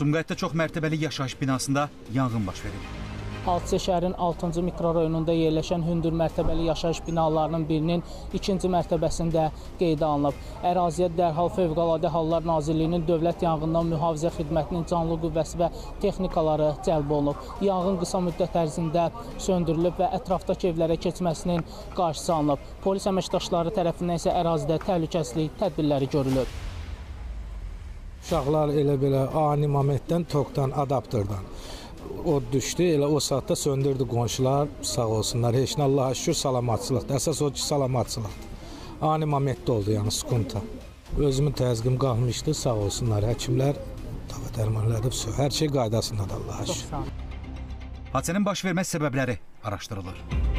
Sumqayıtda çox mərtəbəli yaşayış binasında yanğın baş verib. Hadisə şəhərin 6-cı mikrorayonunda yerləşən hündür mərtəbəli yaşayış binalarının birinin 2-ci mərtəbəsində qeydə alınıb. Əraziyə dərhal Fövqəladə Hallar Nazirliyinin Dövlət Yanğından Mühafizə Xidmətinin canlı qüvvəsi və texnikaları cəlb olunub. Yanğın qısa müddət ərzində söndürülüb və ətrafdakı evlərə keçməsinin qarşısı alınıb. Polis əməkdaşları tərəfindən isə ərazidə təhlükəsizlik tədbirləri görülüb. Uşaqlar elə belə ani momentdən tokdan, adapterdan o düşdü, elə o saatda söndürdü qonşular, sağ olsunlar. Heç nə, Allaha şükür, salamatçılıqdır. Əsas o ki, salamatçılıqdır. Ani momentdə oldu, yəni sukunta. Özümün təzyiqim qalmışdı, sağ olsunlar. Həkimlər dərman edib, hər şey qaydasındadır, Allaha şükür. Hadisənin baş vermə səbəbləri araşdırılır.